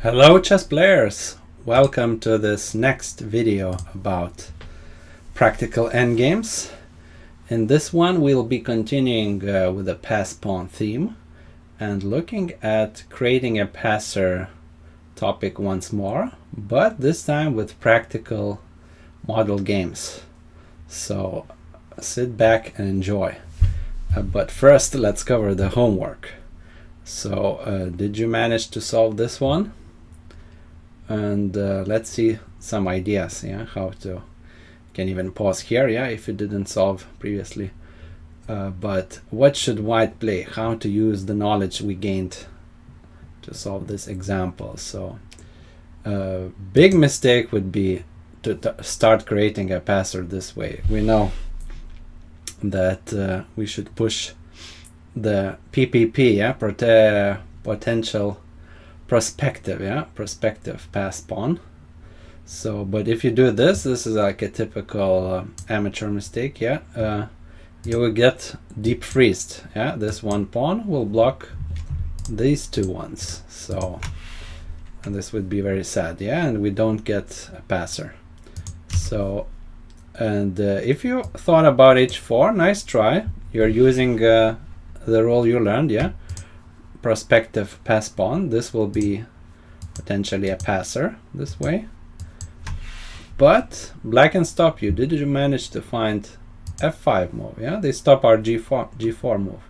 Hello chess players! Welcome to this next video about practical endgames. In this one we'll be continuing with the pass pawn theme and looking at creating a passer topic once more, but this time with practical model games. So sit back and enjoy. But first let's cover the homework. So did you manage to solve this one? And let's see some ideas, how to, can even pause here, if you didn't solve previously. But what should white play? How to use the knowledge we gained to solve this example. So big mistake would be to start creating a passer this way. We know that we should push the PPP, potential prospective pass pawn. So but if you do this is like a typical amateur mistake. You will get deep freezed. This one pawn will block these two ones, so and this would be very sad, and we don't get a passer. So and if you thought about h4, nice try. You're using the rule you learned, prospective pass pawn. This will be potentially a passer this way. But black can stop you. Did you manage to find f5 move? They stop our g4 move.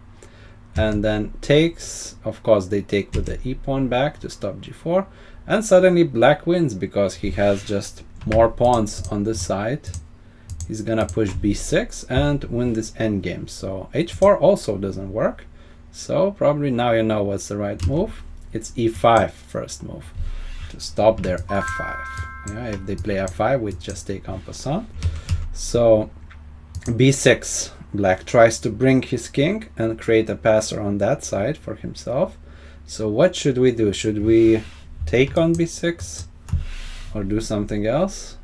And then takes, of course they take with the e pawn back to stop g4, and suddenly black wins because he has just more pawns on this side. He's gonna push b6 and win this endgame. So h4 also doesn't work. So probably now you know what's the right move. It's e5 first move to stop their f5. If they play f5, we just take en passant. So b6, black tries to bring his king and create a passer on that side for himself. So what should we do? Should we take on b6 or do something else?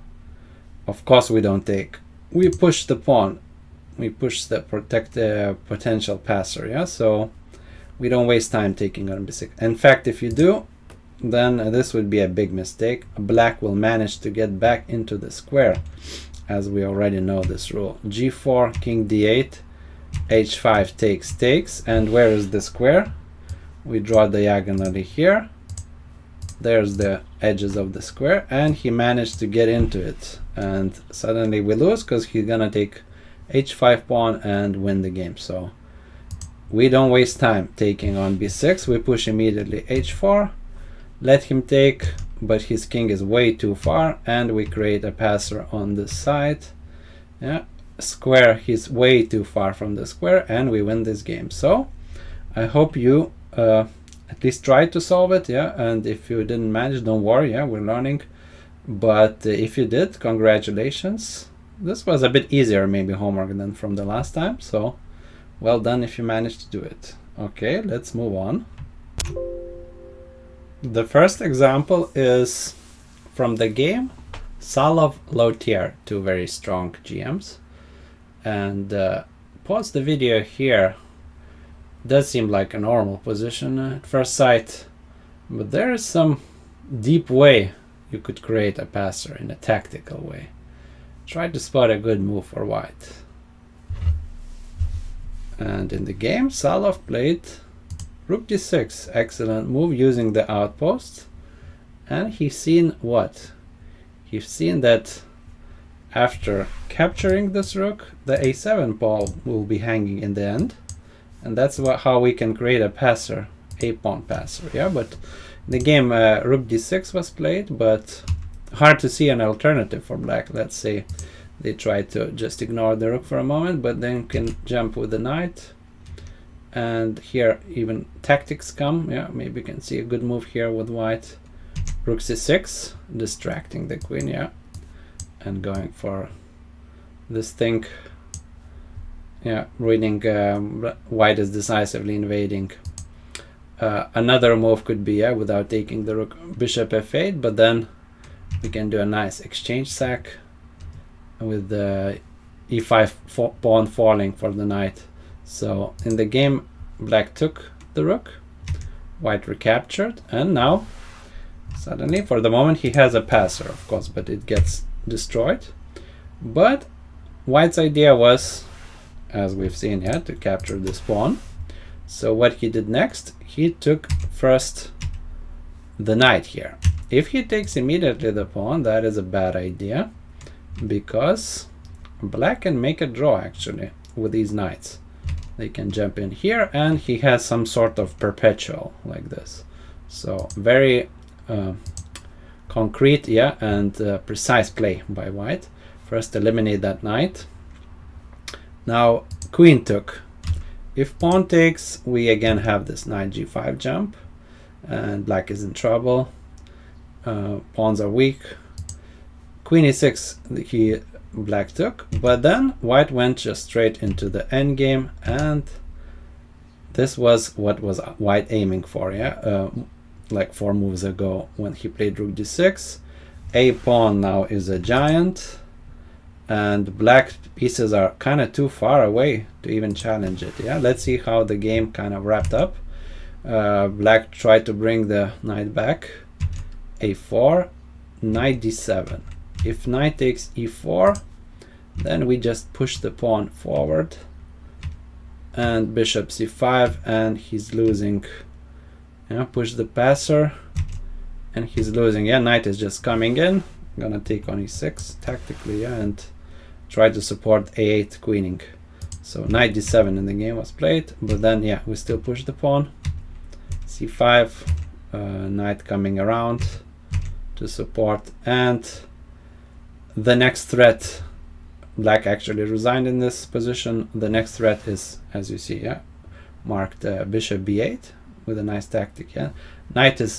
Of course we don't take. We push the pawn. We push the potential passer, so we don't waste time taking on b6. In fact, if you do, then this would be a big mistake. Black will manage to get back into the square, as we already know this rule. g4, king d8, h5 takes, and where is the square? We draw diagonally here. There's the edges of the square, and he managed to get into it, and suddenly we lose because he's gonna take h5 pawn and win the game. So we don't waste time taking on b6. We push immediately h4, let him take, but his king is way too far, and we create a passer on this side. Square, he's way too far from the square, and we win this game. So I hope you at least try to solve it, and if you didn't manage, don't worry, we're learning. But if you did, congratulations. This was a bit easier maybe homework than from the last time, so well done if you managed to do it. Okay, let's move on. The first example is from the game Salov-Lautier, two very strong GMs. And pause the video here. Does seem like a normal position at first sight, but there is some deep way you could create a passer in a tactical way. Try to spot a good move for white. And in the game, Salov played rook d6. Excellent move using the outpost. And he's seen what? He's seen that after capturing this rook, the a7 pawn will be hanging in the end. And that's how we can create a passer, a pawn passer. But in the game, rook d6 was played, but hard to see an alternative for black. Let's say they try to just ignore the rook for a moment, but then can jump with the knight. And here even tactics come. Maybe you can see a good move here with white. Rook c6, distracting the queen, and going for this thing. Reading white is decisively invading. Another move could be without taking the rook, bishop f8, but then we can do a nice exchange sack with the e5 pawn falling for the knight. So in the game, black took the rook, white recaptured, and now Suddenly, for the moment, he has a passer, of course, but it gets destroyed. But white's idea was, as we've seen here, to capture this pawn. So what he did next, he took first the knight here. If he takes immediately the pawn, that is a bad idea, because black can make a draw actually with these knights. They can jump in here, and he has some sort of perpetual like this. So very concrete, yeah, and precise play by white. First eliminate that knight. Now queen took. If pawn takes, we again have this knight g5 jump, and black is in trouble. Pawns are weak. Queen e6, black took, but then white went just straight into the endgame, and this was what was white aiming for, yeah, like 4 moves ago when he played rook d6. A pawn now is a giant, and black pieces are kind of too far away to even challenge it. Yeah, let's see how the game kind of wrapped up. Black tried to bring the knight back. A4, knight d7. If knight takes e4, then we just push the pawn forward, and bishop c5, and he's losing. Yeah, push the passer, and he's losing. Yeah, knight is just coming in. I'm gonna take on e6 tactically, yeah, and try to support a8 queening. So knight d7 in the game was played, but then yeah, we still push the pawn. c5, knight coming around to support, and the next threat, black actually resigned in this position. The next threat is, as you see, yeah, marked bishop b8 with a nice tactic. Yeah, knight is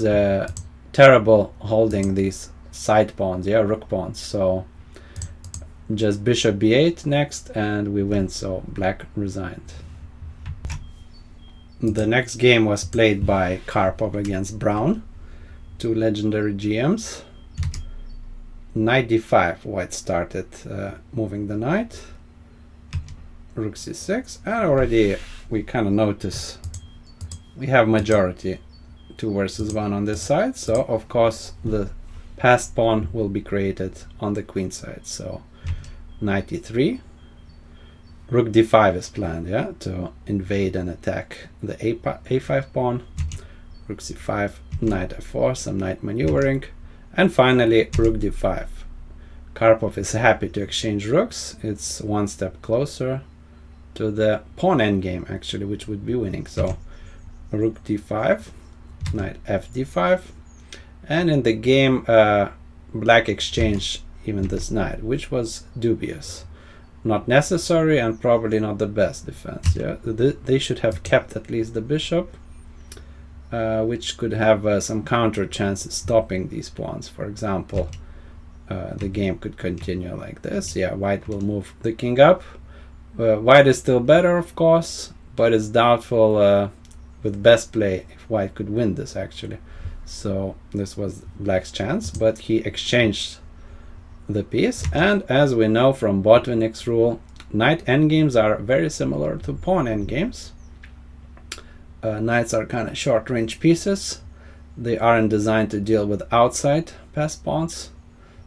terrible holding these side pawns, yeah, rook pawns. So just bishop b8 next, and we win. So black resigned. The next game was played by Karpov against Browne, 2 legendary GMs. Knight d5, white started moving the knight. Rook c6, and already we kind of notice we have majority 2 versus 1 on this side, so of course the passed pawn will be created on the queen side. So knight e3, rook d5 is planned, yeah, to invade and attack the a5 pawn. Rook c5, knight f4, some knight maneuvering, and finally rook d5. Karpov is happy to exchange rooks. It's 1 step closer to the pawn endgame actually, which would be winning. So rook d5, knight f d5, and in the game black exchanged even this knight, which was dubious, not necessary, and probably not the best defense. Yeah, they should have kept at least the bishop, which could have some counter chances stopping these pawns. For example, the game could continue like this. Yeah, white will move the king up. White is still better, of course, but it's doubtful with best play if white could win this actually. So this was black's chance, but he exchanged the piece, and as we know from Botvinnik's rule, knight endgames are very similar to pawn endgames. Knights are kind of short range pieces. They aren't designed to deal with outside passed pawns,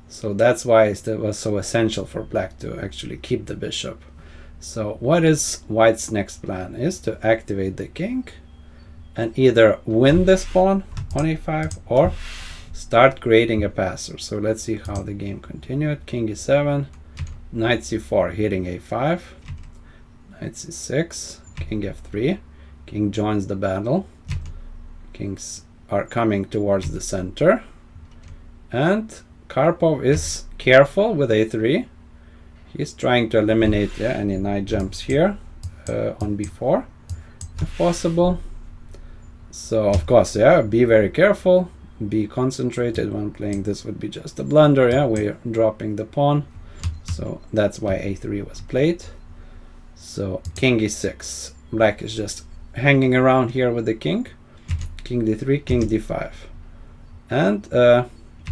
so that's why it was so essential for black to actually keep the bishop. So what is white's next plan is to activate the king and either win this pawn on a5 or start creating a passer. So let's see how the game continued. King e7, knight c4 hitting a5, knight c6, king f3, king joins the battle, kings are coming towards the center, and Karpov is careful with a3. He's trying to eliminate any knight jumps here on b4 if possible. So of course, yeah, be very careful, be concentrated when playing. This would be just a blunder. Yeah, we're dropping the pawn, so that's why a3 was played. So king e6, black is just hanging around here with the king. King d3, king d5, and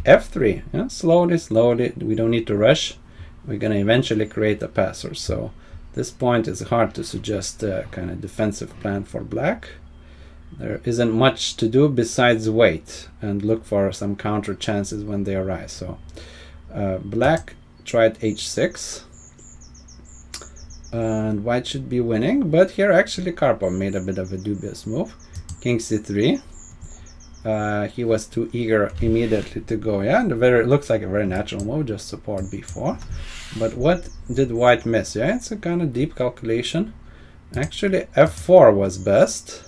f3. Yeah, slowly, we don't need to rush. We're gonna eventually create a passer. So this point is hard to suggest a kind of defensive plan for black. There isn't much to do besides wait and look for some counter chances when they arise. So black tried h6, and white should be winning, but here actually Karpov made a bit of a dubious move. King c3. He was too eager immediately to go, yeah, and it looks like a very natural move, just support b4. But what did white miss? Yeah, it's a kind of deep calculation. Actually, f4 was best.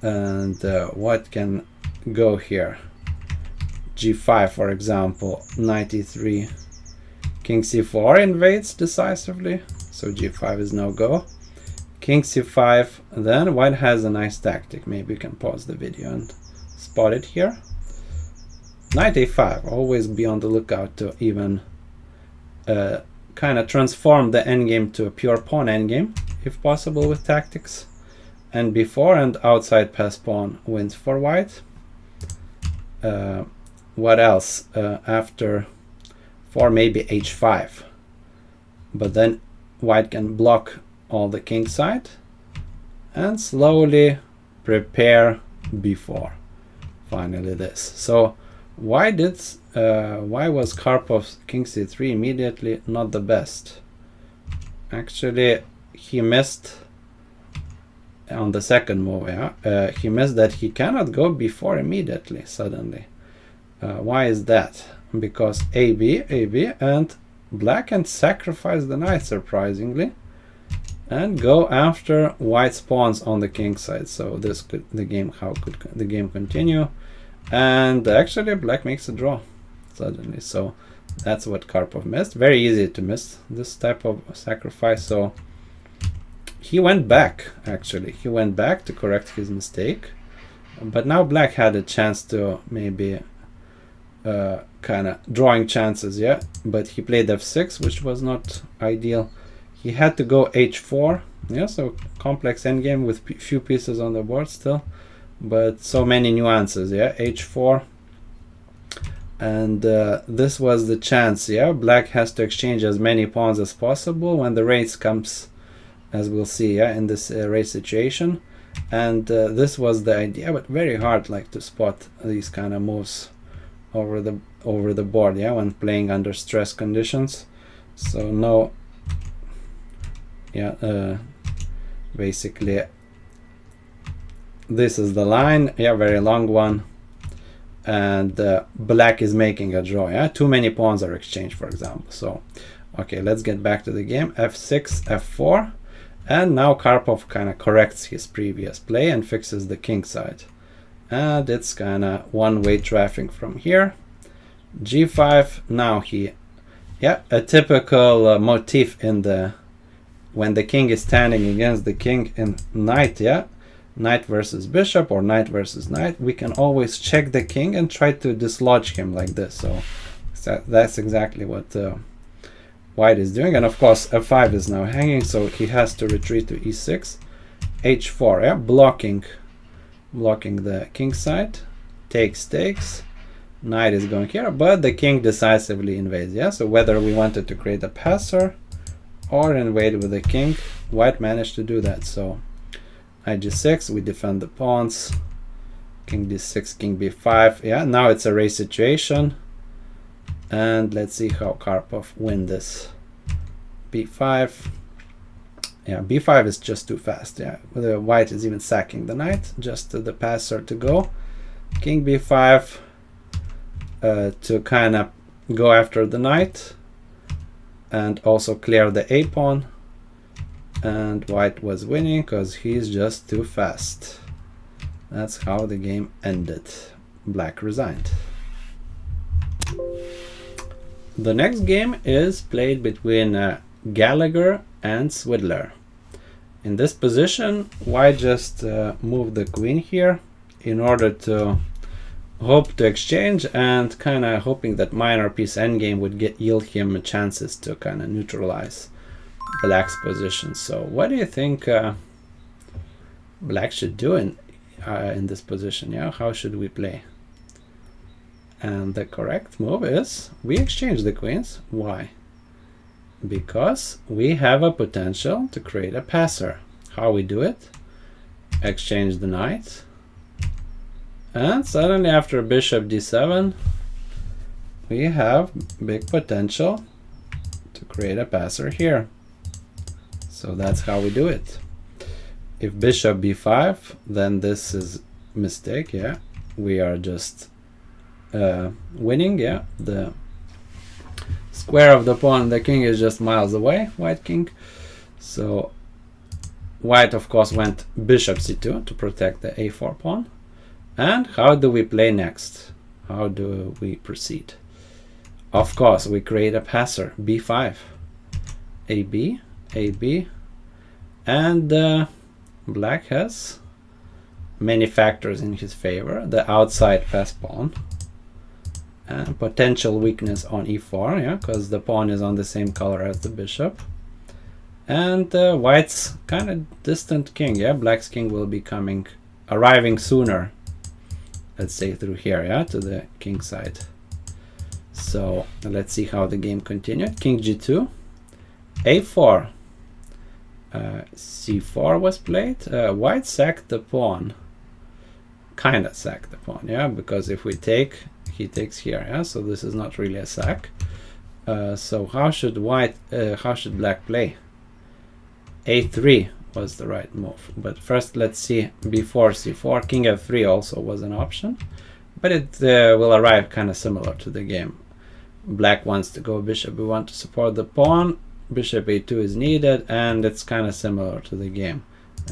And what can go here? g5, for example, knight e3. King c4 invades decisively, so g5 is no go. King c5, then white has a nice tactic. Maybe you can pause the video and spot it here. Knight a5, always be on the lookout to even kind of transform the endgame to a pure pawn endgame, if possible, with tactics. And b4 and outside pass pawn wins for white. What else? After 4, maybe h5. But then white can block all the king side and slowly prepare b4. Finally this. So why was Karpov's king c3 immediately not the best? Actually, he missed on the second move. Yeah, he missed that he cannot go b4 immediately suddenly. Why is that? Because AB, and black can sacrifice the knight surprisingly and go after white's pawns on the king side. So this could how could the game continue? And actually black makes a draw suddenly. So that's what Karpov missed. Very easy to miss this type of sacrifice. So he went back, actually. He went back to correct his mistake. But now black had a chance to maybe kind of drawing chances, yeah. But he played f6, which was not ideal. He had to go h4, yeah, so complex endgame with few pieces on the board still. But so many nuances, yeah, h4. And this was the chance, yeah. Black has to exchange as many pawns as possible when the race comes, as we'll see, yeah, in this race situation. And this was the idea, but very hard like to spot these kind of moves over the board, yeah, when playing under stress conditions. So no, yeah, basically this is the line, yeah, very long one. And black is making a draw, yeah, too many pawns are exchanged, for example. So okay, let's get back to the game. f6, f4, and now Karpov kind of corrects his previous play and fixes the king side, and it's kind of one-way traffic from here. g5, now he, yeah, a typical motif in the when the king is standing against the king in knight, yeah, knight versus bishop or knight versus knight, we can always check the king and try to dislodge him like this. So that's exactly what white is doing. And of course f5 is now hanging, so he has to retreat to e6. h4, yeah, blocking the king side. Takes, knight is going here, but the king decisively invades, yeah. So whether we wanted to create a passer or invade with the king, white managed to do that. So knight g6, we defend the pawns. King d6, king b5. Yeah, now it's a race situation. And let's see how Karpov win this. b5. Yeah, b5 is just too fast. Yeah, the white is even sacking the knight, just the passer to go. King b5 to kind of go after the knight and also clear the a pawn. And white was winning because he's just too fast. That's how the game ended. Black resigned. The next game is played between Gallagher and Svidler. In this position, white just moved the queen here in order to hope to exchange and kind of hoping that minor piece endgame would yield him chances to kind of neutralize black's position. So what do you think black should do in this position? Yeah, how should we play? And the correct move is we exchange the queens. Why? Because we have a potential to create a passer. How we do it? exchange the knight, and suddenly after bishop d7 we have big potential to create a passer here. So that's how we do it. If bishop b5, then this is mistake, yeah. We are just winning, yeah. The square of the pawn, the king is just miles away, white king. So white of course went bishop c2 to protect the a4 pawn. And how do we play next? How do we proceed? Of course we create a passer, b5, ab, ab, and black has many factors in his favor. The outside pass pawn and potential weakness on e4, yeah, because the pawn is on the same color as the bishop. And white's kind of distant king, yeah. Black's king will be arriving sooner, let's say through here, yeah, to the king side. So let's see how the game continued. King g2, a4, c4 was played. White sacked the pawn, kind of sacked the pawn, yeah, because if we take, he takes here, yeah. So this is not really a sack. So how should black play? a3 was the right move, but first let's see b4, c4. King f3 also was an option, but it will arrive kind of similar to the game. Black wants to go bishop b1 to support the pawn, bishop a2 is needed, and it's kind of similar to the game,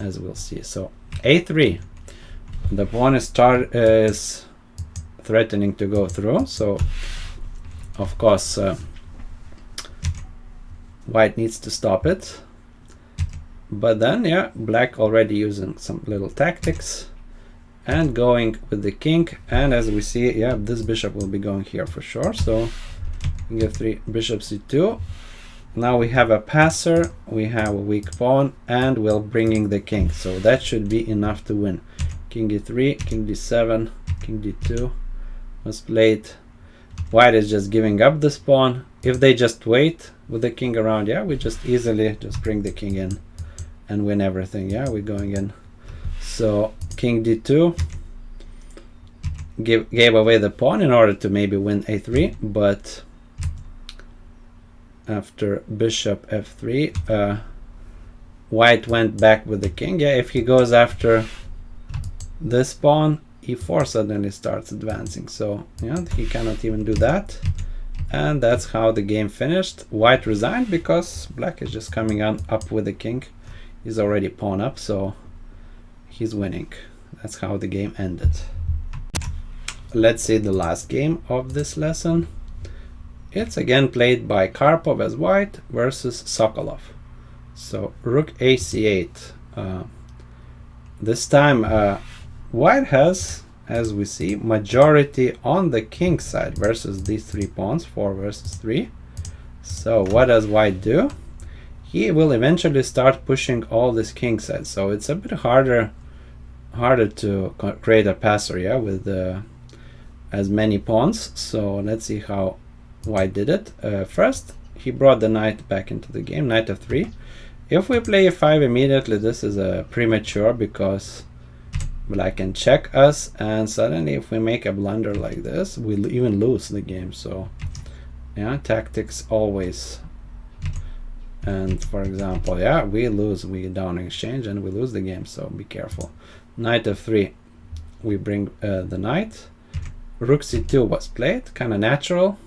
as we'll see. So a3, the pawn is threatening to go through, so of course white needs to stop it. But then, yeah, black already using some little tactics and going with the king, and as we see, yeah, this bishop will be going here for sure. So king f3, bishop c2. Now we have a passer, we have a weak pawn, and we're bringing the king, so that should be enough to win. King d3, king d7, king d2 was played. White is just giving up this pawn. If they just wait with the king around, yeah, we just easily just bring the king in and win everything, yeah. We're going in. So king d2 gave away the pawn in order to maybe win a3, but after bishop f3 white went back with the king, yeah. If he goes after this pawn, e4 suddenly starts advancing, so yeah, he cannot even do that. And that's how the game finished. White resigned because black is just coming on up with the king. He's already pawn up, so he's winning. That's how the game ended. Let's see the last game of this lesson. It's again played by Karpov as white versus Sokolov. So rook a c8. This time white has, as we see, majority on the king side versus these three pawns, 4 versus 3. So what does white do? He will eventually start pushing all this king side, so it's a bit harder to create a passer, yeah, with as many pawns. So let's see how white did it. First he brought the knight back into the game, knight f3. If we play e5 immediately, this is premature because black can check us, and suddenly if we make a blunder like this, we'll even lose the game. So yeah, tactics always. And for example, yeah, we down exchange and we lose the game, so be careful. Knight f3, we bring the knight. Rook c2 was played, kind of natural,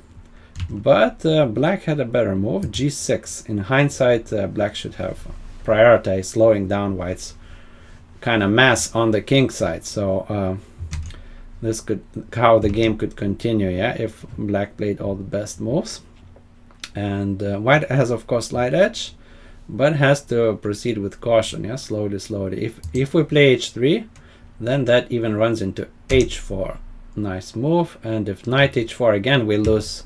but black had a better move, g6. In hindsight, black should have prioritized slowing down white's kind of mass on the king side. So this could how the game could continue, yeah, if black played all the best moves. And white has of course slight edge, but has to proceed with caution, yeah, slowly. If we play h3, then that even runs into h4, nice move. And if knight h4 again, we lose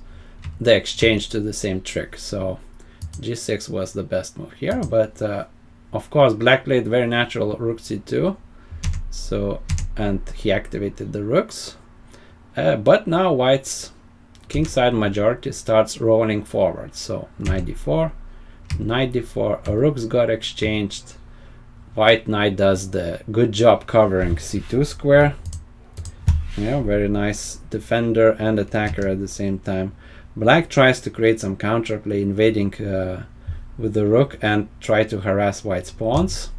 the exchange to the same trick. So g6 was the best move here, but of course black played very natural rook c2, so, and he activated the rooks, but now white's kingside majority starts rolling forward. So knight d4, rooks got exchanged, white knight does the good job covering c2 square. Yeah, very nice defender and attacker at the same time. Black tries to create some counterplay, invading with the rook and try to harass white's pawns.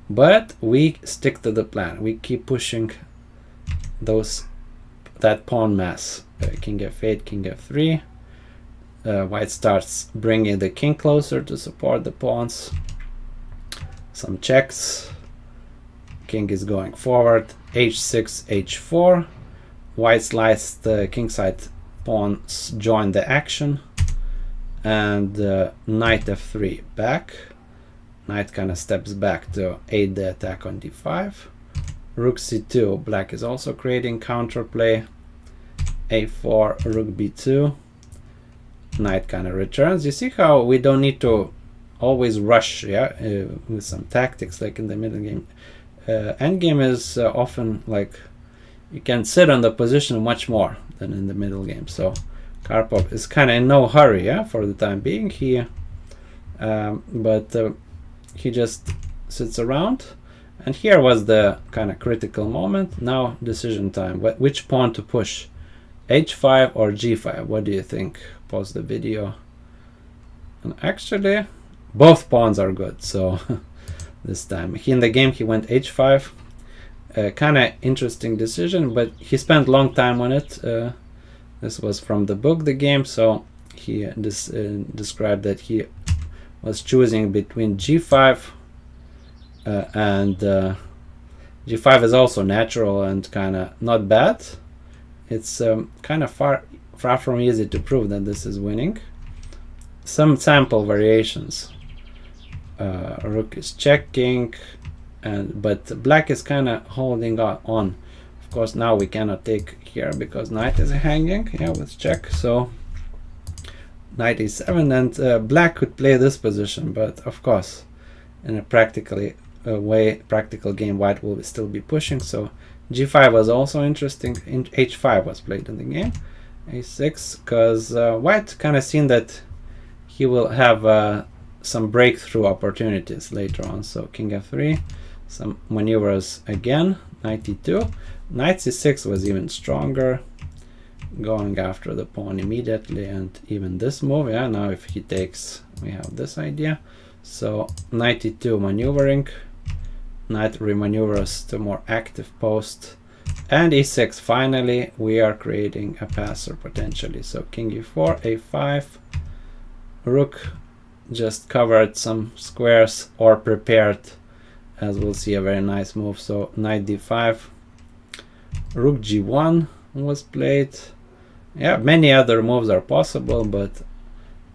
But we stick to the plan. We keep pushing that pawn mass. King f8, king f3. White starts bringing the king closer to support the pawns. Some checks. King is going forward. h6, h4. White slides the kingside pawns join the action. And knight f3 back. Knight kind of steps back to aid the attack on d5. Rook c2. Black is also creating counterplay. a4, rook b2. Knight kind of returns. You see how we don't need to always rush, yeah, with some tactics like in the middle game. Endgame is often like you can sit on the position much more than in the middle game. So Karpov is kind of in no hurry, yeah, for the time being here, but he just sits around. And here was the kind of critical moment. Now decision time. Which pawn to push? h5 or g5? What do you think? Pause the video. And actually, both pawns are good. So this time, in the game, he went h5. Kind of interesting decision, but he spent long time on it. This was from the book, the game. So he described that he was choosing between g5 and g5 is also natural and kind of not bad. It's kind of far from easy to prove that this is winning. Some sample variations. Rook is checking, but black is kind of holding on. Of course, now we cannot take here because knight is hanging. Yeah, with check. So knight e7, and black could play this position, but of course, in a practical game, white will still be pushing. So g5 was also interesting. h5 was played in the game. a6, because white kind of seen that he will have some breakthrough opportunities later on. So king f3, some maneuvers again. Knight e2. Knight c6 was even stronger, going after the pawn immediately, and even this move. Yeah, now if he takes, we have this idea. So knight e2 maneuvering. Knight remaneuvers to more active post, and e6. Finally, we are creating a passer potentially. So king e4, a5. Rook just covered some squares or prepared, as we'll see, a very nice move. So knight d5. Rook g1 was played. Yeah, many other moves are possible, but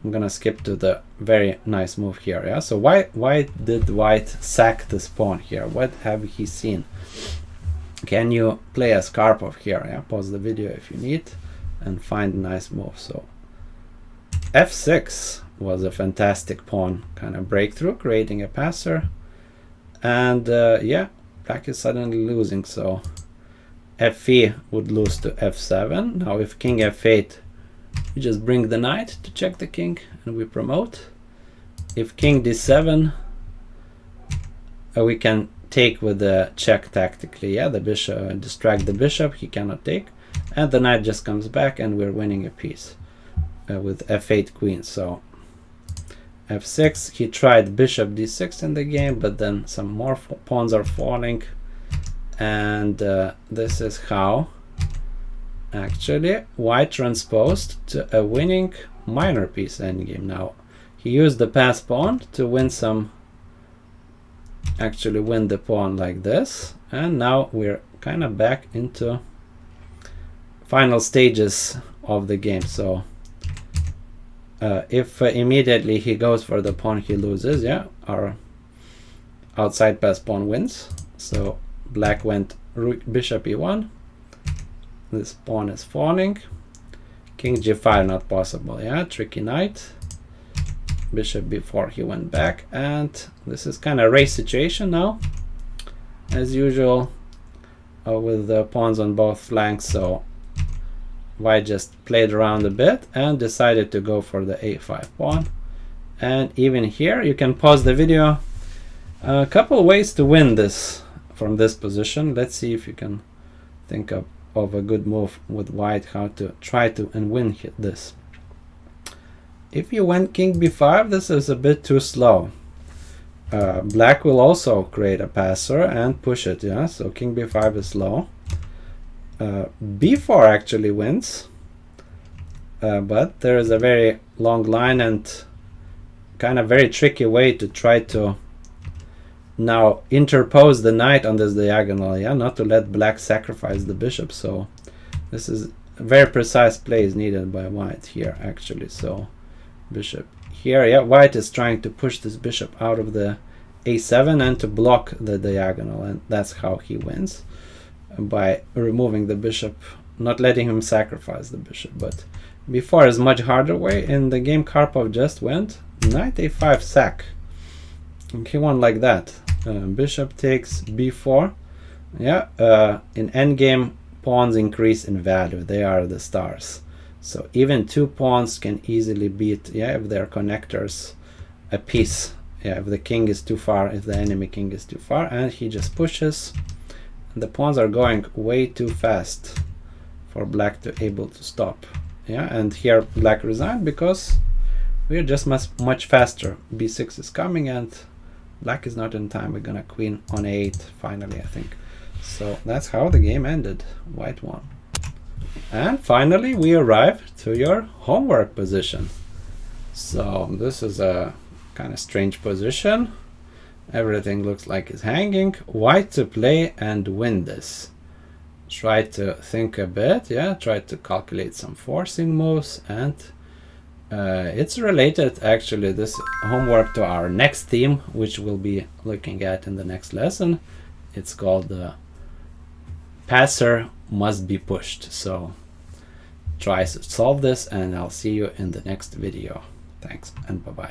I'm gonna skip to the very nice move here. Yeah, so why did white sack this pawn here? What have he seen? Can you play as Karpov here? Yeah, pause the video if you need and find a nice move. So f6 was a fantastic pawn kind of breakthrough, creating a passer. And yeah, black is suddenly losing. So f3 would lose to f7. Now if king f8, we just bring the knight to check the king and we promote. If king d7, we can take with the check tactically. Yeah, the bishop, distract the bishop, he cannot take, and the knight just comes back and we're winning a piece with f8 queen. So f6, he tried bishop d6 in the game, but then some more pawns are falling, and this is how actually white transposed to a winning minor piece endgame. Now he used the pass pawn to win some, actually win the pawn like this, and now we're kind of back into final stages of the game. So if immediately he goes for the pawn, he loses. Yeah, our outside pass pawn wins. So black went bishop e1. This pawn is falling. King g5 not possible. Yeah, tricky knight. Bishop b4, he went back, and this is kind of race situation now, as usual, with the pawns on both flanks. So white just played around a bit and decided to go for the a5 pawn. And even here, you can pause the video A couple ways to win this from this position. Let's see if you can think of a good move with white, how to try to and win this. If you went king b5, this is a bit too slow. Black will also create a passer and push it, yeah, so king b5 is slow. b4 actually wins, but there is a very long line and kind of very tricky way to try to now interpose the knight on this diagonal, yeah, not to let black sacrifice the bishop. So this is a very precise play is needed by white here actually. So bishop here, yeah, white is trying to push this bishop out of the a7 and to block the diagonal, and that's how he wins, by removing the bishop, not letting him sacrifice the bishop. But b4 is much harder way. In the game Karpov just went knight a5 sack, and he won like that. Bishop takes b4, yeah. In endgame, pawns increase in value, they are the stars, so even two pawns can easily beat, yeah, if they're connectors, a piece, yeah, if the king is too far, if the enemy king is too far. And he just pushes, and the pawns are going way too fast for black to able to stop, yeah. And here black resigned because we're just much faster. b6 is coming and black is not in time. We're gonna queen on a8 finally, I think. So that's how the game ended. White won. And finally we arrive to your homework position. So this is a kind of strange position. Everything looks like it's hanging. White to play and win this. Try to think a bit, yeah, try to calculate some forcing moves, and it's related actually, this homework, to our next theme, which we'll be looking at in the next lesson. It's called the passer must be pushed. So try to solve this, and I'll see you in the next video. Thanks and bye-bye.